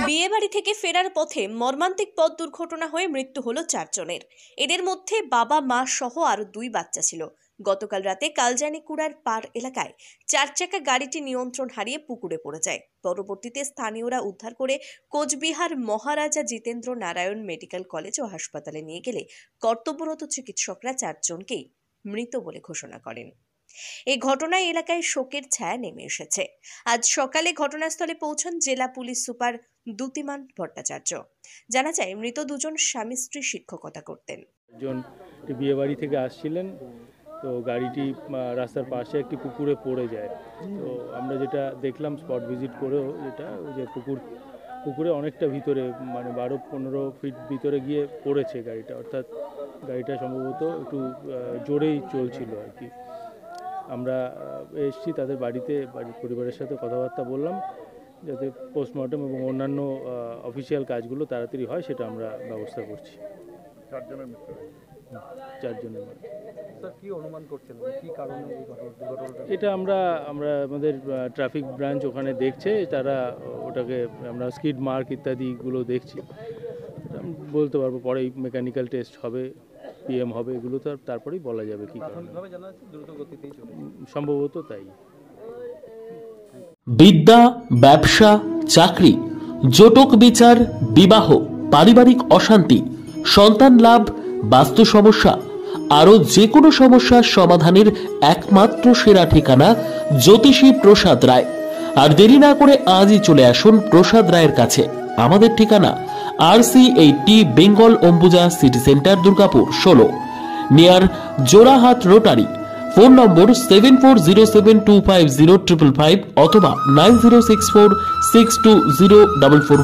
বিয়ে বাড়ি থেকে ফেরার পথে মর্মান্তিক পথ দুর্ঘটনা হয়ে মৃত্যু হলো 4 জনের। এদের মধ্যে বাবা মা সহ আরো 2 বাচ্চা ছিল। গতকাল রাতে কালজানিকুড়ার পাড় এলাকায় 4 চাকা গাড়িটি নিয়ন্ত্রণ হারিয়ে পুকুরে পড়ে যায়। পরবর্তীতে স্থানীয়রা উদ্ধার করে কোচবিহার মহারাজা জিতেন্দ্র নারায়ণ মেডিকেল কলেজ ও হাসপাতালে নিয়ে গেলে কর্তব্যরত চিকিৎসকরা 4 জনকেই মৃত বলে ঘোষণা করেন। এই ঘটনায় এলাকায় শোকের ছায়া নেমে এসেছে। আজ সকালে ঘটনাস্থলে পৌঁছন জেলা পুলিশ সুপার দ্যুতিমান ভট্টাচার্য। জানা যায়, মৃত 2 জন স্বামী স্ত্রী শিক্ষকতা করতেন। একজন বিয়ে বাড়ি থেকে আসছিলেন, তো গাড়িটি রাস্তার পাশে একটি পুকুরে পড়ে যায়। তো আমরা যেটা দেখলাম স্পট ভিজিট করেও, যেটা যে পুকুরে অনেকটা ভিতরে, মানে 12-15 ফিট ভিতরে গিয়ে পড়েছে গাড়িটা, অর্থাৎ গাড়িটা সম্ভবত একটু জোরেই চলছিল আর কি। আমরা এসেছি তাদের বাড়িতে, বাড়ির পরিবারের সাথে কথাবার্তা বললাম যাতে পোস্টমর্টম এবং অন্যান্য অফিসিয়াল কাজগুলো তাড়াতাড়ি হয়, সেটা আমরা ব্যবস্থা করছি। 4 জনের মৃত্যু। 4 জনের মধ্যে কি অনুমান করছেন, কি কারণে এই দুর্ঘটনাটা? এটা আমরা আমাদের ট্রাফিক ব্রাঞ্চ ওখানে দেখছে, তারা ওটাকে আমরা স্কিড মার্ক ইত্যাদিগুলো দেখছি। বলতে পারবো পরে মেকানিক্যাল টেস্ট হবে, পিএম হবে, এগুলো তো তারপরেই বলা যাবে কি কারণে। সম্ভবত তাই। বিদ্যা, ব্যবসা, চাকরি, জটক বিচার, বিবাহ, পারিবারিক অশান্তি, সন্তান লাভ, বাস্তু সমস্যা, আরো যে কোনো সমস্যার সমাধানের একমাত্র সেরা ঠিকানা জ্যোতিষী প্রসাদ রায়। আর দেরি না করে আজই চলে আসুন প্রসাদ রায়ের কাছে। আমাদের ঠিকানা RC80 Bengal Ambuja city centre, Durgapur 16, near Jorhat rotary. Phone নম্বর 7407250555 অথবা 9064620441।